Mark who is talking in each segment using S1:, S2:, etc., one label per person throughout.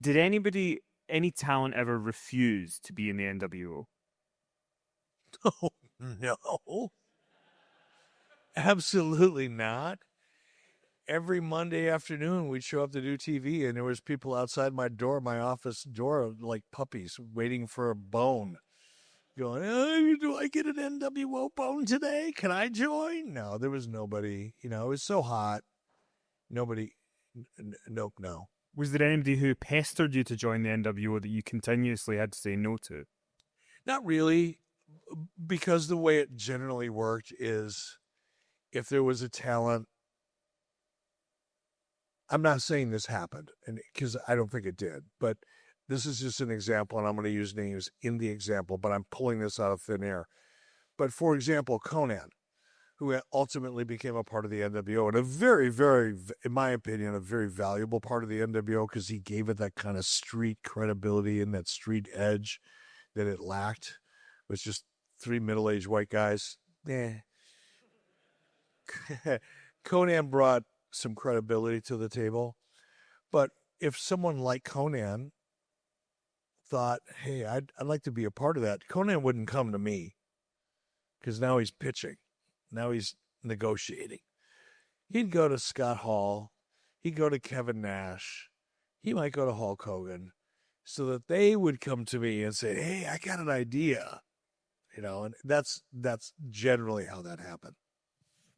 S1: Did any talent ever refuse to be in the NWO?
S2: Oh, no, absolutely not. Every Monday afternoon, we'd show up to do TV, and there was people outside my office door, like puppies, waiting for a bone. Going, oh, do I get an NWO bone today? Can I join? No, there was nobody. It was so hot. Nobody. Nope, no.
S1: Was there anybody who pestered you to join the NWO that you continuously had to say no to?
S2: Not really, because the way it generally worked is if there was a talent, I'm not saying this happened, and because I don't think it did, but this is just an example, and I'm going to use names in the example, but I'm pulling this out of thin air. But for example, Conan, who ultimately became a part of the NWO, and a very, very, in my opinion, a very valuable part of the NWO because he gave it that kind of street credibility and that street edge that it lacked. It was just three middle-aged white guys. Conan brought some credibility to the table. But if someone like Conan thought, hey, I'd like to be a part of that, Conan wouldn't come to me because now he's pitching. Now he's negotiating. He'd go to Scott Hall. He'd go to Kevin Nash. He might go to Hulk Hogan so that they would come to me and say, hey, I got an idea. And that's generally how that happened.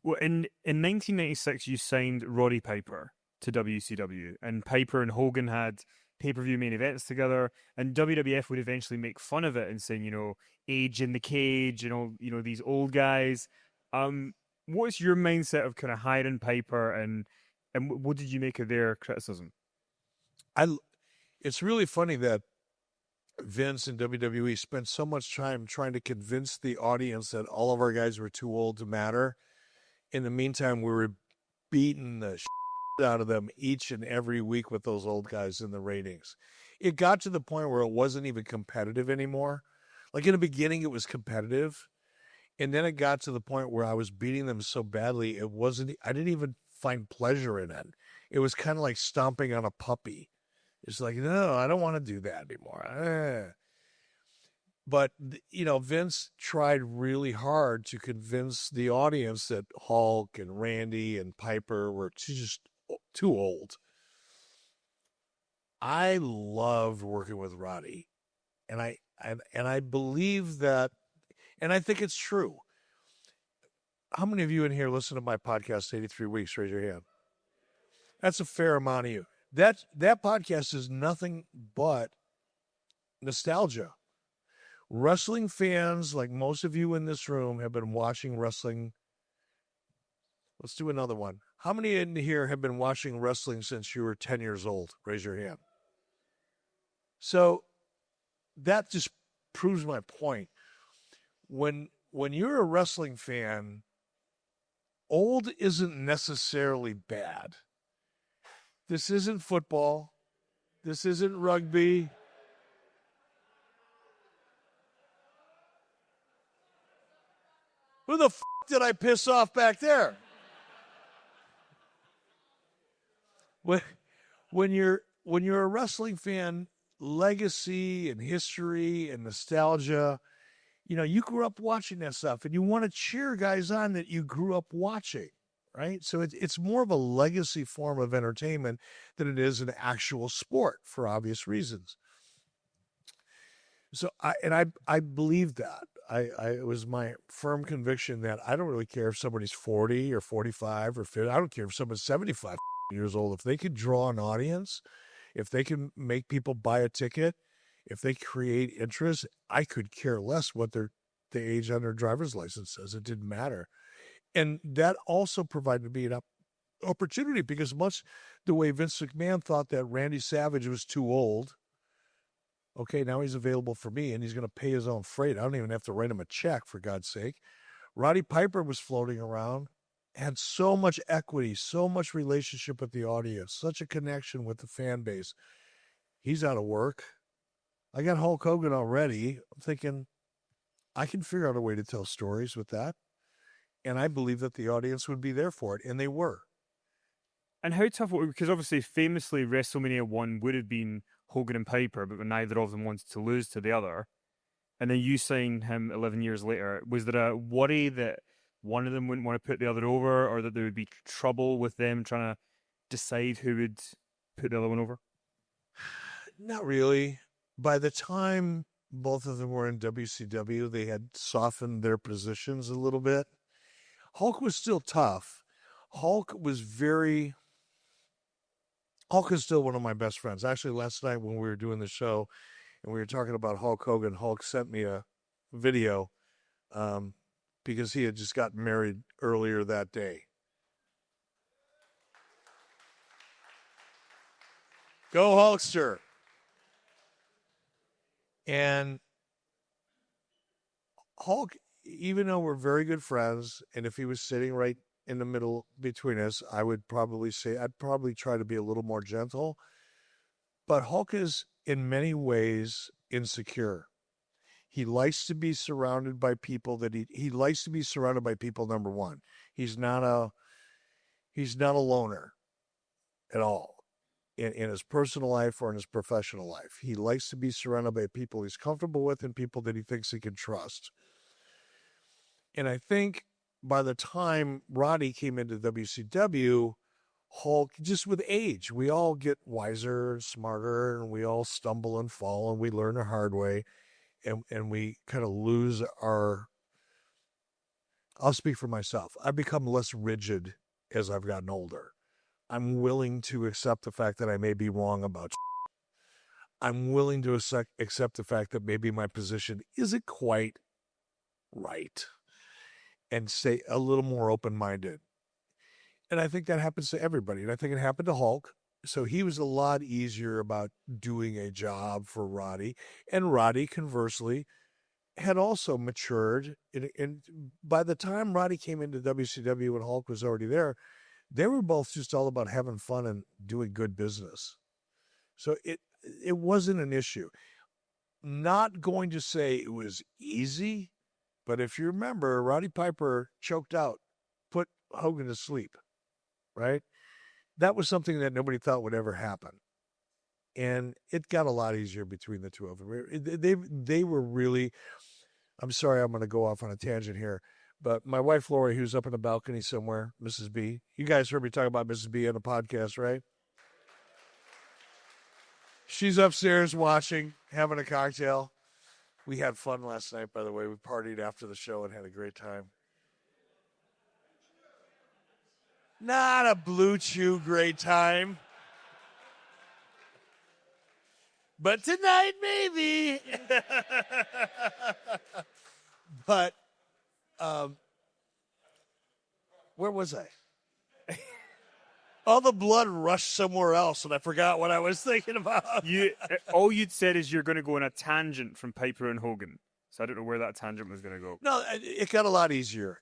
S1: Well, in 1996, you signed Roddy Piper to WCW, and Piper and Hogan had pay-per-view main events together, and WWF would eventually make fun of it and saying, age in the cage, these old guys. What's your mindset of kind of hiring Piper, and what did you make of their criticism?
S2: It's really funny that Vince and WWE spent so much time trying to convince the audience that all of our guys were too old to matter. In the meantime, we were beating the shit out of them each and every week with those old guys in the ratings. It got to the point where it wasn't even competitive anymore. Like in the beginning, it was competitive. And then it got to the point where I was beating them so badly, I didn't even find pleasure in it. It was kind of like stomping on a puppy. It's like, no, I don't want to do that anymore. But, Vince tried really hard to convince the audience that Hulk and Randy and Piper were just too old. I loved working with Roddy. And I believe that, and I think it's true. How many of you in here listen to my podcast 83 weeks? Raise your hand. That's a fair amount of you. That podcast is nothing but nostalgia. Wrestling fans, like most of you in this room, have been watching wrestling. Let's do another one. How many in here have been watching wrestling since you were 10 years old? Raise your hand. So that just proves my point. When you're a wrestling fan, old isn't necessarily bad. This isn't football. This isn't rugby. Who the f*** did I piss off back there? When you're a wrestling fan, legacy and history and nostalgia, you grew up watching that stuff, and you want to cheer guys on that you grew up watching, right? So it's more of a legacy form of entertainment than it is an actual sport for obvious reasons. So I believe that. It was my firm conviction that I don't really care if somebody's 40 or 45 or 50. I don't care if someone's 75 years old. If they could draw an audience, if they can make people buy a ticket, if they create interest, I could care less what the age on their driver's license says. It didn't matter. And that also provided me an opportunity because much the way Vince McMahon thought that Randy Savage was too old, okay, now he's available for me, and he's going to pay his own freight. I don't even have to write him a check, for God's sake. Roddy Piper was floating around, had so much equity, so much relationship with the audience, such a connection with the fan base. He's out of work. I got Hulk Hogan already. I'm thinking, I can figure out a way to tell stories with that. And I believe that the audience would be there for it, and they were.
S1: And how tough, because obviously famously WrestleMania 1 would have been Hogan and Piper, but neither of them wanted to lose to the other. And then you signed him 11 years later. Was there a worry that one of them wouldn't want to put the other over, or that there would be trouble with them trying to decide who would put the other one over?
S2: Not really. By the time both of them were in WCW, they had softened their positions a little bit. Hulk was still tough. Hulk is still one of my best friends. Actually, last night when we were doing the show and we were talking about Hulk Hogan, Hulk sent me a video because he had just gotten married earlier that day. Go Hulkster. And Hulk, even though we're very good friends, and if he was sitting right in the middle between us, I'd probably try to be a little more gentle. But Hulk is in many ways insecure. He likes to be surrounded by people that he likes to be surrounded by people, number one. He's not a loner at all in his personal life or in his professional life. He likes to be surrounded by people he's comfortable with and people that he thinks he can trust. And I think by the time Roddy came into WCW, Hulk, just with age, we all get wiser and smarter, and we all stumble and fall, and we learn the hard way, and we kind of lose our... I'll speak for myself. I've become less rigid as I've gotten older. I'm willing to accept the fact that I may be wrong about shit. I'm willing to accept the fact that maybe my position isn't quite right, and stay a little more open-minded. And I think that happens to everybody. And I think it happened to Hulk. So he was a lot easier about doing a job for Roddy. And Roddy, conversely, had also matured. And by the time Roddy came into WCW and Hulk was already there, they were both just all about having fun and doing good business. So it wasn't an issue. Not going to say it was easy, but if you remember, Rody Piper choked out, put Hogan to sleep, right? That was something that nobody thought would ever happen. And it got a lot easier between the two of them. They were really... I'm sorry, I'm going to go off on a tangent here. But my wife, Lori, who's up in the balcony somewhere, Mrs. B. You guys heard me talk about Mrs. B on the podcast, right? She's upstairs watching, having a cocktail. We had fun last night, by the way. We partied after the show and had a great time. Not a Blue Chew great time. But tonight, maybe. But, where was I? All the blood rushed somewhere else, and I forgot what I was thinking about.
S1: All you'd said is you're going to go on a tangent from Piper and Hogan. So I don't know where that tangent was going to go.
S2: No, it got a lot easier.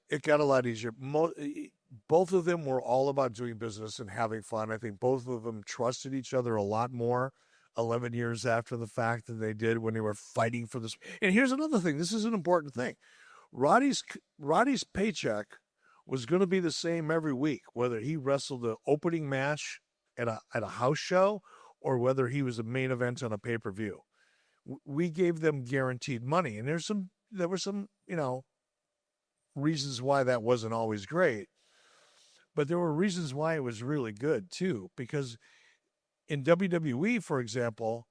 S2: Both of them were all about doing business and having fun. I think both of them trusted each other a lot more 11 years after the fact than they did when they were fighting for this. And here's another thing. This is an important thing. Roddy's paycheck was going to be the same every week, whether he wrestled the opening match at a house show or whether he was a main event on a pay-per-view. We gave them guaranteed money. And there were some, reasons why that wasn't always great. But there were reasons why it was really good, too. Because in WWE, for example,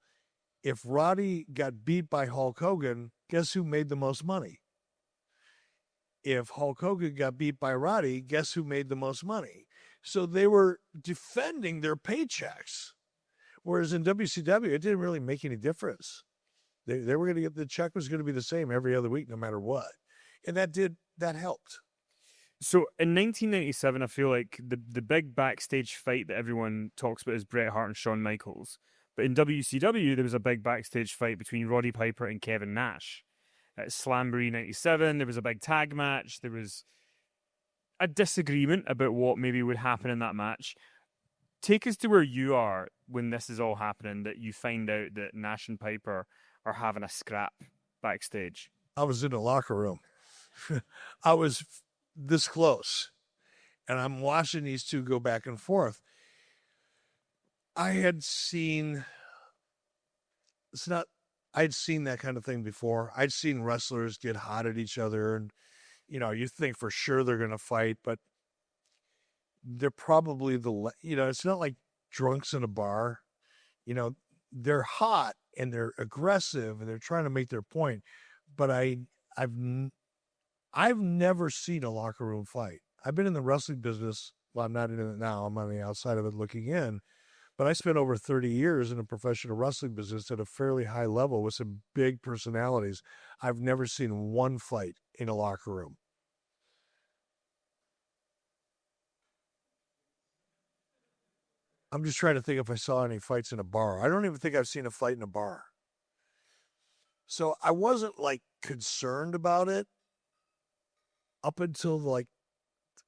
S2: if Roddy got beat by Hulk Hogan, guess who made the most money? If Hulk Hogan got beat by Roddy, guess who made the most money? So they were defending their paychecks. Whereas in WCW, it didn't really make any difference. They were going to get, the check was going to be the same every other week, no matter what. And that helped.
S1: So in 1997, I feel like the big backstage fight that everyone talks about is Bret Hart and Shawn Michaels. But in WCW, there was a big backstage fight between Roddy Piper and Kevin Nash. At Slamboree 97, there was a big tag match. There was a disagreement about what maybe would happen in that match. Take us to where you are when this is all happening, that you find out that Nash and Piper are having a scrap backstage.
S2: I was in the locker room. I was this close, and I'm watching these two go back and forth. I had seen I'd seen that kind of thing before. I'd seen wrestlers get hot at each other, and you think for sure they're going to fight, but they're probably it's not like drunks in a bar. They're hot and they're aggressive and they're trying to make their point. But I've never seen a locker room fight. I've been in the wrestling business. Well, I'm not in it now. I'm on the outside of it looking in. But I spent over 30 years in a professional wrestling business at a fairly high level with some big personalities. I've never seen one fight in a locker room. I'm just trying to think if I saw any fights in a bar. I don't even think I've seen a fight in a bar. So I wasn't like concerned about it up until like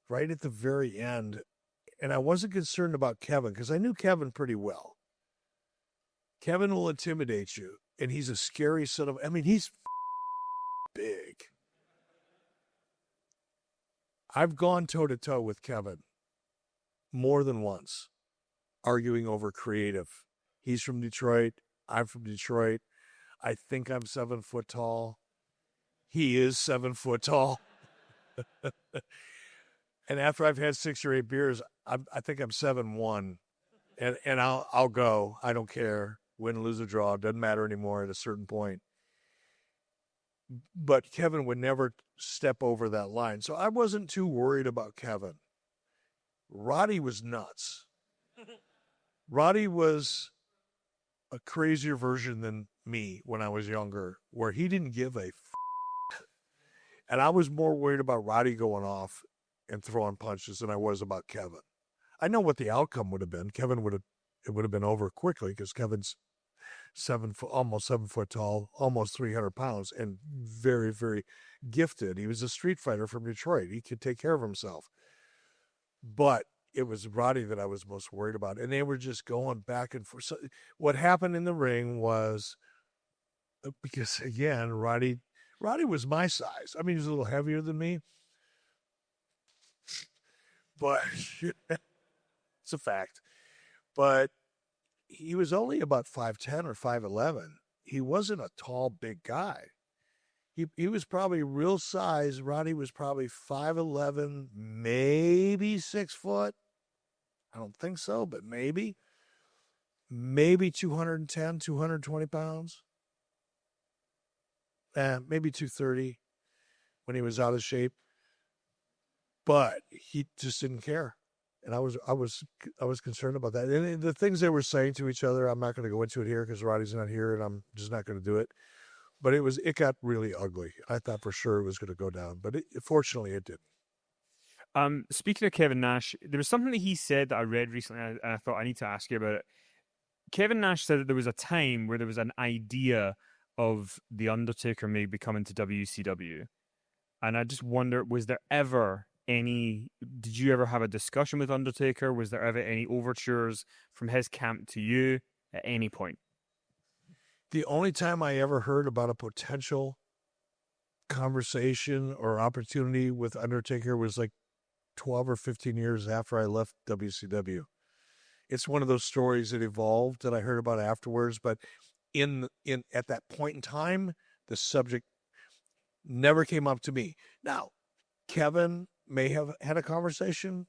S2: right at the very end. And I wasn't concerned about Kevin because I knew Kevin pretty well. Kevin will intimidate you, and he's a scary he's big. I've gone toe-to-toe with Kevin more than once, arguing over creative. He's from Detroit. I'm from Detroit. I think I'm 7 foot tall. He is 7 foot tall. And after I've had 6 or 8 beers, I think I'm 7'1", and I'll go. I don't care. Win, lose, or draw. It doesn't matter anymore at a certain point. But Kevin would never step over that line. So I wasn't too worried about Kevin. Roddy was nuts. Roddy was a crazier version than me when I was younger, where he didn't give a and I was more worried about Roddy going off and throwing punches than I was about Kevin. I know what the outcome would have been. It would have been over quickly because Kevin's almost 7 foot tall, almost 300 pounds, and very, very gifted. He was a street fighter from Detroit. He could take care of himself. But it was Roddy that I was most worried about. And they were just going back and forth. So what happened in the ring was, because again, Roddy was my size. I mean, he was a little heavier than me. But it's a fact. But he was only about 5'10" or 5'11". He wasn't a tall, big guy. He was probably real size. Roddy was probably 5'11", maybe 6 foot. I don't think so, but maybe 210, 220 pounds. Maybe 230 when he was out of shape. But he just didn't care. And I was concerned about that. And the things they were saying to each other, I'm not going to go into it here because Roddy's not here and I'm just not going to do it. But it got really ugly. I thought for sure it was going to go down, but fortunately it didn't.
S1: Speaking of Kevin Nash, there was something that he said that I read recently, and I thought I need to ask you about it. Kevin Nash said that there was a time where there was an idea of The Undertaker maybe coming to WCW. And I just wonder, did you ever have a discussion with Undertaker? Was there ever any overtures from his camp to you at any point?
S2: The only time I ever heard about a potential conversation or opportunity with Undertaker was like 12 or 15 years after I left WCW. It's one of those stories that evolved that I heard about afterwards, but at that point in time, the subject never came up to me. Now, Kevin may have had a conversation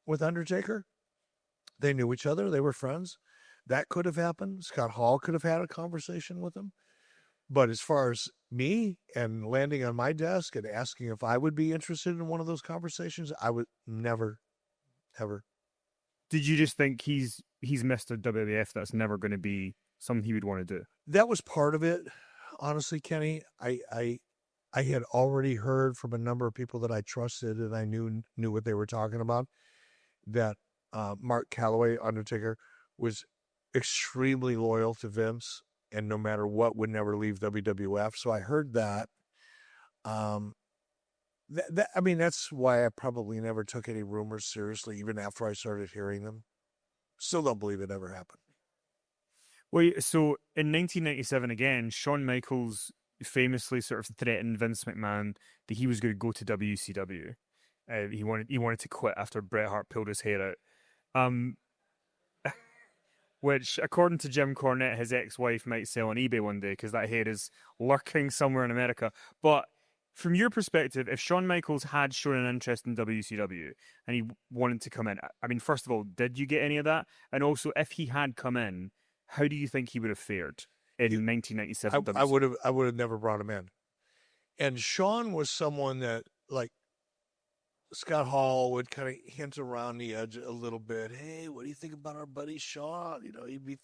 S2: with Undertaker. They knew each other. They were friends. That could have happened. Scott Hall could have had a conversation with him. But as far as me and landing on my desk and asking if I would be interested in one of those conversations, I would never, ever.
S1: Did you just think he's Mr. WWF? That's never going to be something he would want to do?
S2: That was part of it. Honestly, Kenny, I had already heard from a number of people that I trusted and I knew what they were talking about, that Mark Calloway, Undertaker, was extremely loyal to Vince and no matter what would never leave WWF. So I heard that. That's why I probably never took any rumors seriously, even after I started hearing them. Still don't believe it ever happened.
S1: Well, so in 1997 again, Shawn Michaels famously sort of threatened Vince McMahon that he was going to go to WCW. He wanted to quit after Bret Hart pulled his hair out. which, according to Jim Cornette, his ex-wife might sell on eBay one day because that hair is lurking somewhere in America. But from your perspective, if Shawn Michaels had shown an interest in WCW and he wanted to come in, I mean, first of all, did you get any of that? And also, if he had come in, how do you think he would have fared in 1997
S2: I
S1: WCW?
S2: would have never brought him in. And Shawn was someone that, like, Scott Hall would kind of hint around the edge a little bit. Hey, what do you think about our buddy Shawn? You know, he'd be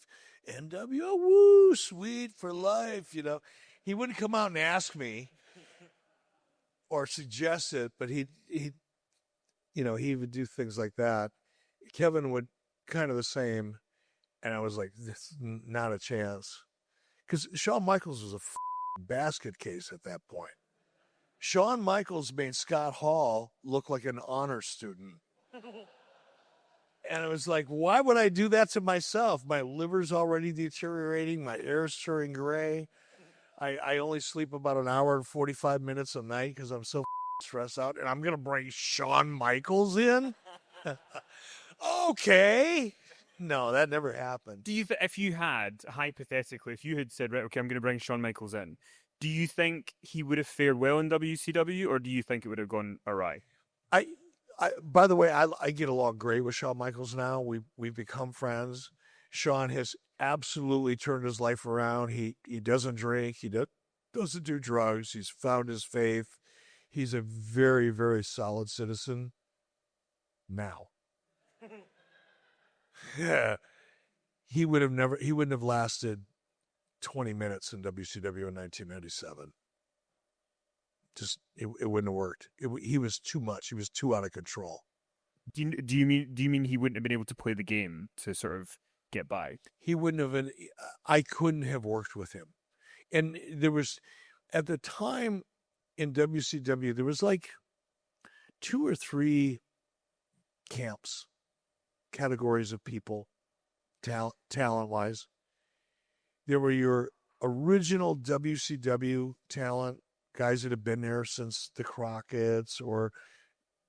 S2: NWO, woo, sweet for life. You know, he wouldn't come out and ask me or suggest it, but he would do things like that. Kevin would kind of the same, and I was like, this is not a chance, because Shawn Michaels was a basket case at that point. Shawn Michaels made Scott Hall look like an honor student. And it was like, why would I do that to myself? My liver's already deteriorating. My hair's turning gray. I only sleep about an hour and 45 minutes a night because I'm so stressed out. And I'm going to bring Shawn Michaels in? Okay. No, that never happened.
S1: Do you if you had, hypothetically, if you had said, right, okay, I'm going to bring Shawn Michaels in, do you think he would have fared well in WCW, or do you think it would have gone awry?
S2: By the way, I get along great with Shawn Michaels now. We've become friends. Shawn has absolutely turned his life around. He doesn't drink. He doesn't do drugs. He's found his faith. He's a very, very solid citizen now. Yeah. He wouldn't have lasted 20 minutes in WCW in 1997. Just it wouldn't have worked. He was too much. He was too out of control.
S1: Do you mean he wouldn't have been able to play the game to sort of get by?
S2: He wouldn't have been. I couldn't have worked with him. And there was, at the time in WCW, there was like 2 or 3 categories of people, talent-wise. There were your original WCW talent, guys that have been there since the Crockett's or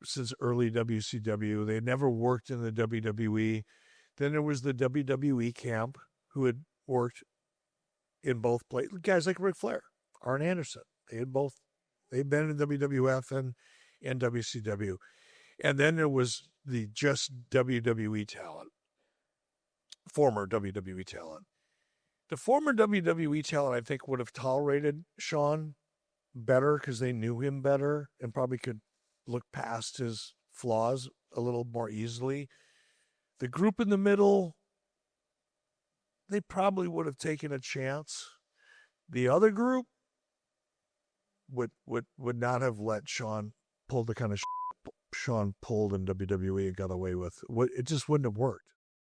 S2: since early WCW. They had never worked in the WWE. Then there was the WWE camp who had worked in both places. Guys like Ric Flair, Arn Anderson. They'd been in WWF and WCW. And then there was the just WWE talent, former WWE talent. The former WWE talent, I think, would have tolerated Shawn better because they knew him better and probably could look past his flaws a little more easily. The group in the middle, they probably would have taken a chance. The other group would not have let Shawn pull the kind of Shawn pulled in WWE and got away with. It just wouldn't have worked.